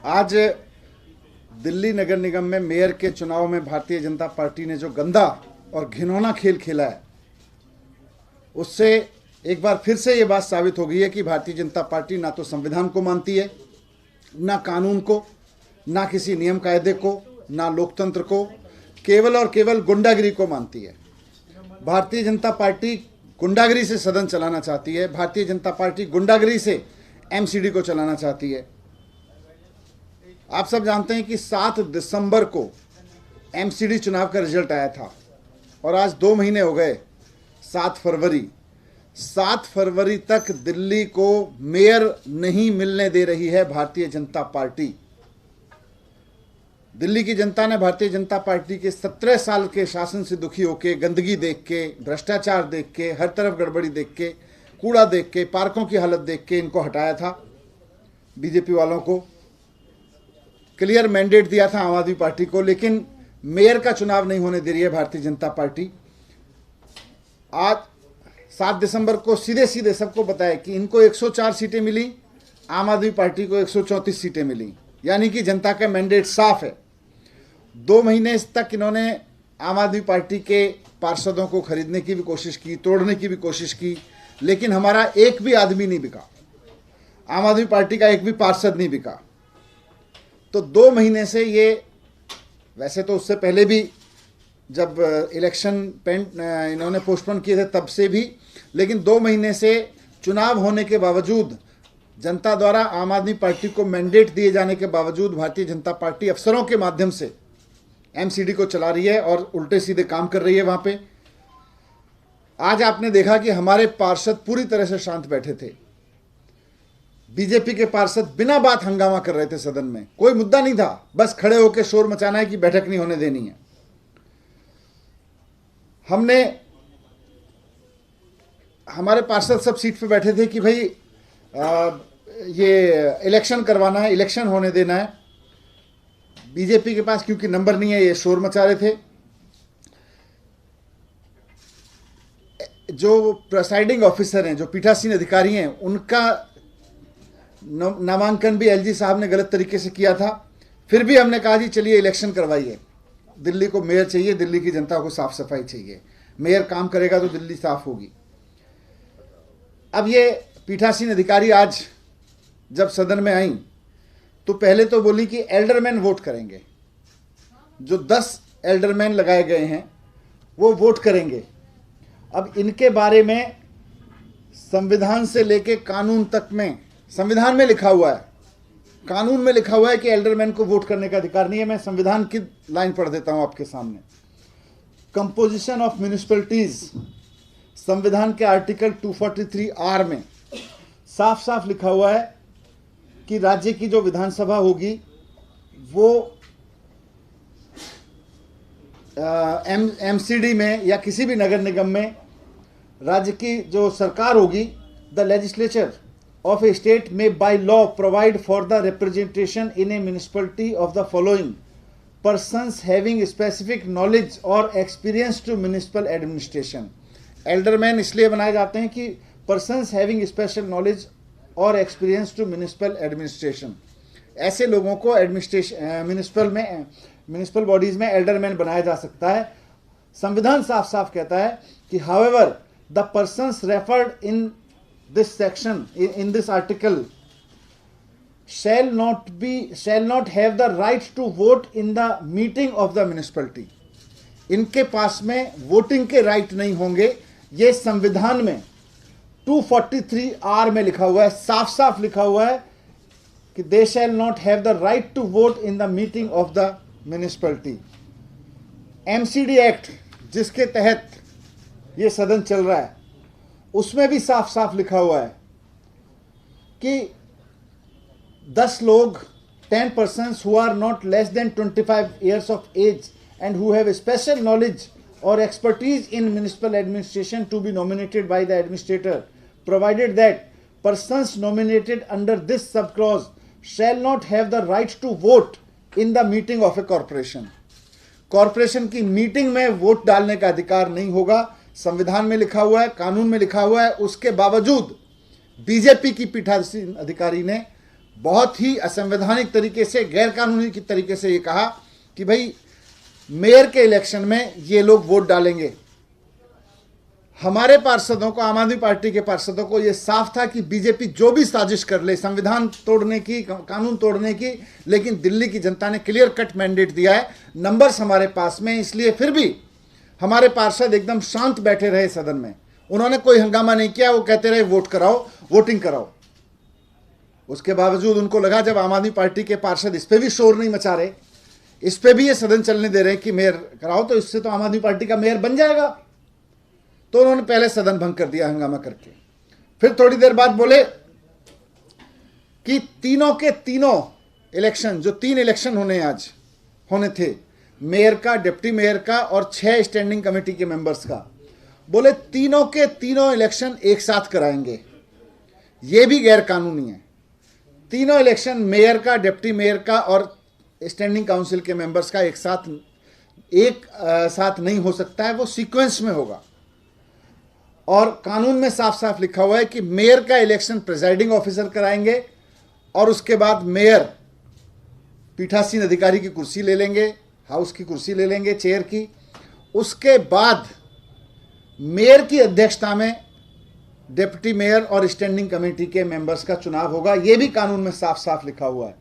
आज दिल्ली नगर निगम में मेयर के चुनाव में भारतीय जनता पार्टी ने जो गंदा और घिनौना खेल खेला है, उससे एक बार फिर से ये बात साबित हो गई है कि भारतीय जनता पार्टी ना तो संविधान को मानती है, ना कानून को, ना किसी नियम कायदे को, ना लोकतंत्र को, केवल और केवल गुंडागिरी को मानती है। भारतीय जनता पार्टी गुंडागिरी से सदन चलाना चाहती है। भारतीय जनता पार्टी गुंडागिरी से एमसीडी को चलाना चाहती है। आप सब जानते हैं कि 7 दिसंबर को एमसीडी चुनाव का रिजल्ट आया था और आज 2 महीने हो गए। 7 फरवरी तक दिल्ली को मेयर नहीं मिलने दे रही है भारतीय जनता पार्टी। दिल्ली की जनता ने भारतीय जनता पार्टी के 17 साल के शासन से दुखी होकर, गंदगी देख के, भ्रष्टाचार देख के, हर तरफ गड़बड़ी देख के, कूड़ा देख के, पार्कों की हालत देख के इनको हटाया था। बीजेपी वालों को क्लियर मैंडेट दिया था आम आदमी पार्टी को, लेकिन मेयर का चुनाव नहीं होने दे रही है भारतीय जनता पार्टी। आज 7 दिसंबर को सीधे सीधे सबको बताया कि इनको 104 सीटें मिली, आम आदमी पार्टी को 134 सीटें मिली, यानी कि जनता का मैंडेट साफ है। 2 महीने तक इन्होंने आम आदमी पार्टी के पार्षदों को खरीदने की भी कोशिश की, तोड़ने की भी कोशिश की, लेकिन हमारा एक भी आदमी नहीं बिका, आम आदमी पार्टी का एक भी पार्षद नहीं बिका। तो 2 महीने से ये, वैसे तो उससे पहले भी जब इलेक्शन इन्होंने पोस्टपोन किए थे तब से भी, लेकिन 2 महीने से चुनाव होने के बावजूद, जनता द्वारा आम आदमी पार्टी को मैंडेट दिए जाने के बावजूद भारतीय जनता पार्टी अफसरों के माध्यम से एमसीडी को चला रही है और उल्टे सीधे काम कर रही है वहां पे। आज आपने देखा कि हमारे पार्षद पूरी तरह से शांत बैठे थे। बीजेपी के पार्षद बिना बात हंगामा कर रहे थे सदन में, कोई मुद्दा नहीं था, बस खड़े होकर शोर मचाना है कि बैठक नहीं होने देनी है। हमारे पार्षद सब सीट पे बैठे थे कि भाई ये इलेक्शन करवाना है, इलेक्शन होने देना है। बीजेपी के पास क्योंकि नंबर नहीं है, ये शोर मचा रहे थे। जो प्रिसाइडिंग ऑफिसर हैं, जो पीठासीन अधिकारी हैं, उनका नामांकन भी एलजी साहब ने गलत तरीके से किया था। फिर भी हमने कहा जी चलिए इलेक्शन करवाइए, दिल्ली को मेयर चाहिए, दिल्ली की जनता को साफ सफाई चाहिए, मेयर काम करेगा तो दिल्ली साफ होगी। अब ये पीठासीन अधिकारी आज जब सदन में आई तो पहले तो बोली कि एल्डरमैन वोट करेंगे, जो 10 एल्डरमैन लगाए गए हैं वो वोट करेंगे। अब इनके बारे में संविधान से लेके कानून तक में, संविधान में लिखा हुआ है, कानून में लिखा हुआ है कि एल्डरमैन को वोट करने का अधिकार नहीं है। मैं संविधान की लाइन पढ़ देता हूं आपके सामने। कंपोजिशन ऑफ म्युनिसिपैलिटीज, संविधान के आर्टिकल 243R में साफ साफ लिखा हुआ है कि राज्य की जो विधानसभा होगी वो एमसीडी में या किसी भी नगर निगम में राज्य की जो सरकार होगी, the legislature of a state may by law provide for the representation in a municipality of the following persons having specific knowledge or experience to municipal administration. Alderman इसलिए बनाए जाते हैं कि persons having special knowledge or experience to municipal administration, ऐसे लोगों को municipal bodies में alderman बनाया जा सकता है। संविधान साफ साफ कहता है कि however the persons referred in this section, in this article, shall not have the right to vote in the meeting of the municipality. इनके पास में वोटिंग के राइट नहीं होंगे। ये संविधान में 243R में लिखा हुआ है, साफ साफ लिखा हुआ है कि they shall not have the right to vote in the meeting of the municipality. MCD act जिसके तहत ये सदन चल रहा है, उसमें भी साफ साफ लिखा हुआ है कि 10 लोग, 10 persons who are not less than 25 years of age and who have special knowledge or expertise in municipal administration to be nominated by the administrator, provided that persons nominated under this subclause shall not have the right to vote in the meeting of a corporation. Corporation की meeting में vote डालने का अधिकार नहीं होगा। संविधान में लिखा हुआ है, कानून में लिखा हुआ है। उसके बावजूद बीजेपी की पीठासीन अधिकारी ने बहुत ही असंवैधानिक तरीके से, गैर कानूनी की तरीके से ये कहा कि भाई मेयर के इलेक्शन में ये लोग वोट डालेंगे। हमारे पार्षदों को, आम आदमी पार्टी के पार्षदों को ये साफ था कि बीजेपी जो भी साजिश कर ले, संविधान तोड़ने की, कानून तोड़ने की, लेकिन दिल्ली की जनता ने क्लियर कट मैंडेट दिया है, नंबर्स हमारे पास में, इसलिए फिर भी हमारे पार्षद एकदम शांत बैठे रहे सदन में। उन्होंने कोई हंगामा नहीं किया, वो कहते रहे वोट कराओ, वोटिंग कराओ। उसके बावजूद उनको लगा जब आम आदमी पार्टी के पार्षद इस पर भी शोर नहीं मचा रहे, इस पर भी ये सदन चलने दे रहे कि मेयर कराओ, तो इससे तो आम आदमी पार्टी का मेयर बन जाएगा। तो उन्होंने पहले सदन भंग कर दिया हंगामा करके। फिर थोड़ी देर बाद बोले कि तीनों के तीनों इलेक्शन, जो 3 इलेक्शन होने थे, मेयर का, डिप्टी मेयर का और 6 स्टैंडिंग कमेटी के मेंबर्स का, बोले तीनों के तीनों इलेक्शन एक साथ कराएंगे। ये भी गैर कानूनी है। तीनों इलेक्शन, मेयर का, डिप्टी मेयर का और स्टैंडिंग काउंसिल के मेंबर्स का एक साथ नहीं हो सकता है, वो सीक्वेंस में होगा। और कानून में साफ साफ लिखा हुआ है कि मेयर का इलेक्शन प्रिजाइडिंग ऑफिसर कराएंगे और उसके बाद मेयर पीठासीन अधिकारी की कुर्सी ले लेंगे, हाउस की कुर्सी ले लेंगे, चेयर की। उसके बाद मेयर की अध्यक्षता में डिप्टी मेयर और स्टैंडिंग कमेटी के मेंबर्स का चुनाव होगा। यह भी कानून में साफ साफ लिखा हुआ है।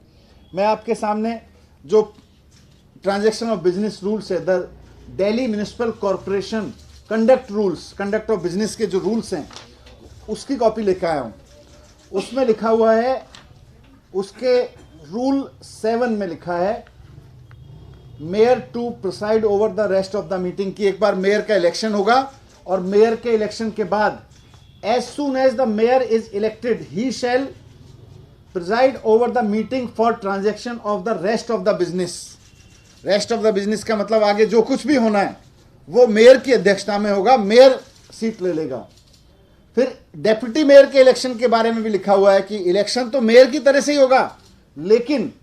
मैं आपके सामने जो ट्रांजैक्शन ऑफ बिजनेस रूल्स है, the Delhi municipal corporation conduct of business के जो रूल्स हैं, उसकी कॉपी लेकर आया हूँ। उसमें लिखा हुआ है, उसके रूल 7 में लिखा है, mayor to preside over the rest of the meeting, की एक बार मेयर का इलेक्शन होगा और मेयर के इलेक्शन के बाद as soon as the mayor is elected he shall preside over the meeting for transaction of the rest of the business. Rest of the business का मतलब आगे जो कुछ भी होना है वो मेयर की अध्यक्षता में होगा, मेयर सीट ले लेगा। फिर डेप्यूटी मेयर के इलेक्शन के बारे में भी लिखा हुआ है कि इलेक्शन तो मेयर की तरह से ही होगा, लेकिन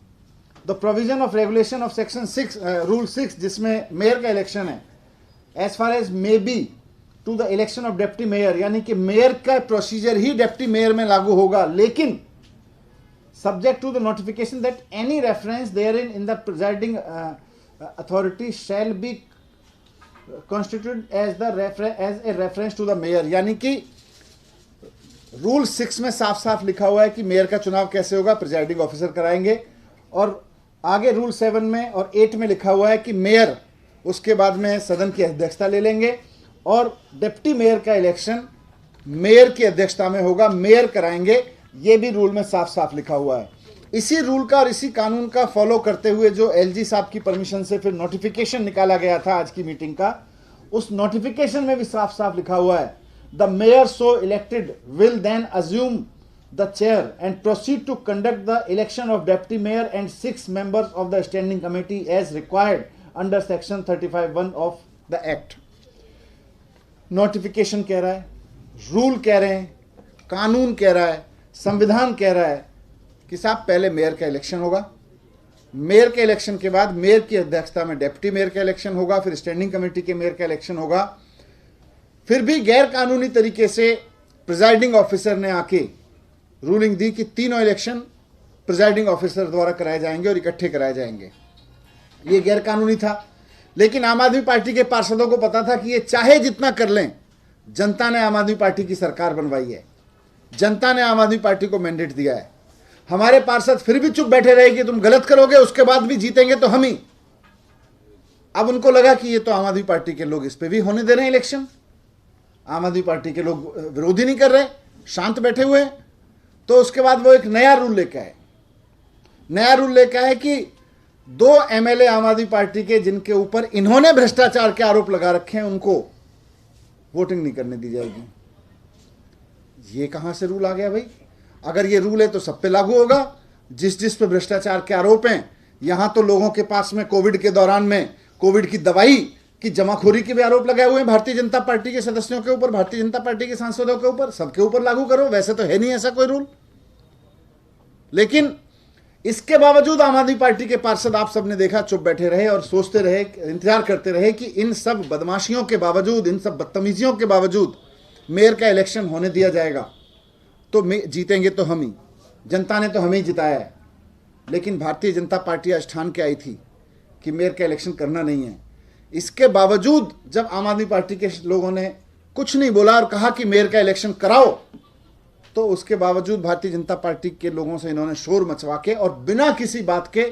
the provision of regulation of section 6 rule 6 जिसमें मेयर का इलेक्शन है, as far as may be to the election of deputy mayor, यानी कि मेयर का प्रोसीजर ही डेप्टी मेयर में लागू होगा, लेकिन subject to the notification that any reference therein in the presiding authority shall be constituted as a reference to the mayor। यानी कि rule 6 में साफ साफ लिखा हुआ है कि मेयर का चुनाव कैसे होगा, प्रिजाइडिंग ऑफिसर कराएंगे। और आगे रूल 7 में और 8 में लिखा हुआ है कि मेयर उसके बाद में सदन की अध्यक्षता ले लेंगे और डिप्टी मेयर का इलेक्शन मेयर की अध्यक्षता में होगा, मेयर कराएंगे। ये भी रूल में साफ साफ लिखा हुआ है। इसी रूल का और इसी कानून का फॉलो करते हुए जो एलजी साहब की परमिशन से फिर नोटिफिकेशन निकाला गया था आज की मीटिंग का, उस नोटिफिकेशन में भी साफ साफ लिखा हुआ है, the mayor so elected will then assume the chair and proceed to conduct the election of deputy mayor and 6 members of the standing committee as required under section 35(1) of the act. Notification कह रहा है, rule कह रहे हैं, कानून कह रहा है, संविधान कह रहा है कि साहब पहले मेयर का इलेक्शन होगा, मेयर के इलेक्शन के बाद मेयर की अध्यक्षता में डिप्टी मेयर का इलेक्शन होगा, फिर स्टैंडिंग कमेटी के मेयर का इलेक्शन होगा। फिर भी गैर कानूनी तरीके से प्रिजाइडिंग ऑफिसर ने आके रूलिंग दी कि तीनों इलेक्शन प्रिजाइडिंग ऑफिसर द्वारा कराए जाएंगे और इकट्ठे कराए जाएंगे। ये गैर कानूनी था, लेकिन आम आदमी पार्टी के पार्षदों को पता था कि ये चाहे जितना कर लें, जनता ने आम आदमी पार्टी की सरकार बनवाई है, जनता ने आम आदमी पार्टी को मैंडेट दिया है। हमारे पार्षद फिर भी चुप बैठे रहे कि तुम गलत करोगे, उसके बाद भी जीतेंगे तो हम ही। अब उनको लगा कि ये तो आम आदमी पार्टी के लोग इस पे भी होने दे रहे हैं इलेक्शन, आम आदमी पार्टी के लोग विरोध ही नहीं कर रहे, शांत बैठे हुए हैं। तो उसके बाद वो एक नया रूल लेकर आए। नया रूल लेकर आए कि 2 एमएलए आम आदमी पार्टी के जिनके ऊपर इन्होंने भ्रष्टाचार के आरोप लगा रखे हैं, उनको वोटिंग नहीं करने दी जाएगी। ये कहां से रूल आ गया भाई? अगर ये रूल है तो सब पे लागू होगा, जिस पे भ्रष्टाचार के आरोप हैं। यहां तो लोगों के पास में कोविड के दौरान में कोविड की दवाई की जमाखोरी के भी आरोप लगाए हुए हैं भारतीय जनता पार्टी के सदस्यों के ऊपर, भारतीय जनता पार्टी के सांसदों के ऊपर, सबके ऊपर लागू करो। वैसे तो है नहीं ऐसा कोई रूल, लेकिन इसके बावजूद आम आदमी पार्टी के पार्षद आप सबने देखा चुप बैठे रहे और सोचते रहे, इंतजार करते रहे कि इन सब बदमाशियों के बावजूद, इन सब बदतमीजियों के बावजूद मेयर का इलेक्शन होने दिया जाएगा तो जीतेंगे तो हम ही। जनता ने तो हमें ही जिताया है, लेकिन भारतीय जनता पार्टी आज ठान के आई थी कि मेयर का इलेक्शन करना नहीं है। इसके बावजूद जब आम आदमी पार्टी के लोगों ने कुछ नहीं बोला और कहा कि मेयर का इलेक्शन कराओ, तो उसके बावजूद भारतीय जनता पार्टी के लोगों से इन्होंने शोर मचवा के और बिना किसी बात के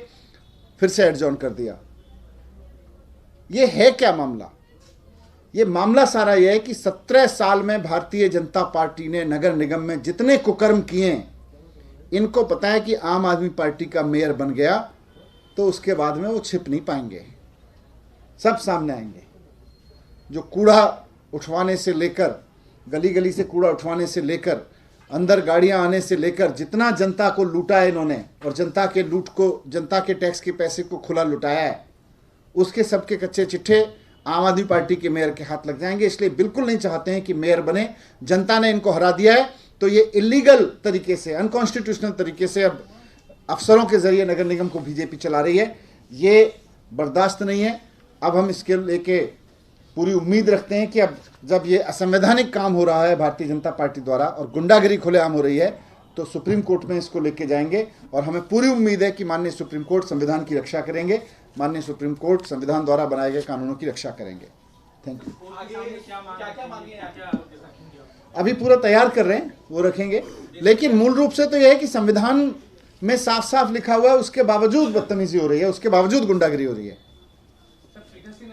फिर से एडजॉर्न कर दिया। ये है क्या मामला? ये मामला सारा यह है कि 17 साल में भारतीय जनता पार्टी ने नगर निगम में जितने कुकर्म किए हैं, इनको पता है कि आम आदमी पार्टी का मेयर बन गया तो उसके बाद में वो छिप नहीं पाएंगे, सब सामने आएंगे। जो कूड़ा उठवाने से लेकर, गली गली से कूड़ा उठवाने से लेकर, अंदर गाड़ियां आने से लेकर, जितना जनता को लूटा है इन्होंने और जनता के लूट को, जनता के टैक्स के पैसे को खुला लुटाया है, उसके सबके कच्चे चिट्ठे आम आदमी पार्टी के मेयर के हाथ लग जाएंगे। इसलिए बिल्कुल नहीं चाहते हैं कि मेयर बने। जनता ने इनको हरा दिया है, तो ये इलीगल तरीके से, अनकॉन्स्टिट्यूशनल तरीके से अब अफसरों के जरिए नगर निगम को बीजेपी चला रही है। ये बर्दाश्त नहीं है। अब हम इसके लेके पूरी उम्मीद रखते हैं कि अब जब ये असंवैधानिक काम हो रहा है भारतीय जनता पार्टी द्वारा और गुंडागिरी खुलेआम हो रही है, तो सुप्रीम कोर्ट में इसको लेके जाएंगे और हमें पूरी उम्मीद है कि माननीय सुप्रीम कोर्ट संविधान की रक्षा करेंगे, माननीय सुप्रीम कोर्ट संविधान द्वारा बनाए गए कानूनों की रक्षा करेंगे। Thank you. अभी पूरा तैयार कर रहे हैं, वो रखेंगे, लेकिन मूल रूप से तो यह है कि संविधान में साफ साफ लिखा हुआ है, उसके बावजूद बदतमीजी हो रही है, उसके बावजूद गुंडागिरी हो रही है।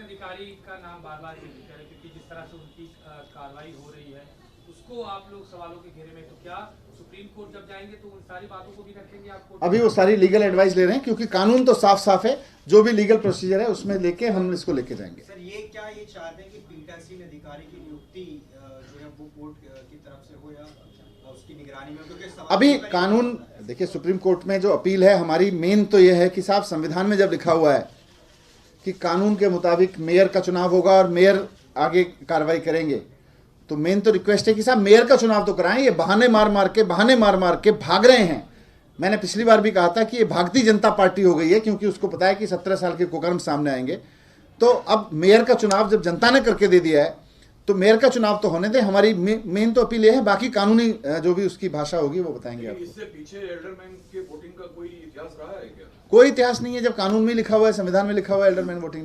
अधिकारी का नाम बार बार जिक्र है, क्योंकि जिस तरह से उनकी कार्रवाई हो रही है उसको आप लोग सवालों के घेरे में, तो क्या सुप्रीम कोर्ट जब जाएंगे तो उन सारी बातों को भी रखेंगे आपको? अभी वो सारी लीगल एडवाइस ले रहे हैं, क्योंकि कानून तो साफ साफ है, जो भी लीगल प्रोसीजर है उसमें लेके हम इसको लेके जाएंगे। सर, ये क्या ये चाहते हैं कि पीठासीन अधिकारी की नियुक्ति जो है वो कोर्ट की तरफ से हो या उसकी निगरानी में? क्योंकि अभी कानून देखिए, सुप्रीम कोर्ट में जो अपील है हमारी, मेन तो यह है कि साहब संविधान में जब लिखा हुआ है कि कानून के मुताबिक मेयर का चुनाव होगा और मेयर आगे कार्रवाई करेंगे, तो मेन तो रिक्वेस्ट है कि साहब मेयर का चुनाव तो कराएं। ये बहाने मार मार के भाग रहे हैं। मैंने पिछली बार भी कहा था कि ये भागती जनता पार्टी हो गई है, क्योंकि उसको पता है कि 17 साल के कुकर्म सामने आएंगे। तो अब मेयर का चुनाव जब जनता ने करके दे दिया है, तो मेयर का चुनाव तो होने दें। हमारी मेन तो अपील ये है, बाकी कानूनी जो भी उसकी भाषा होगी वो बताएंगे आपको। इससे पीछे एल्डरमैन के वोटिंग का कोई इतिहास रहा है क्या? कोई इतिहास नहीं है। जब कानून में लिखा हुआ है, संविधान में लिखा हुआ है एल्डरमैन वोटिंग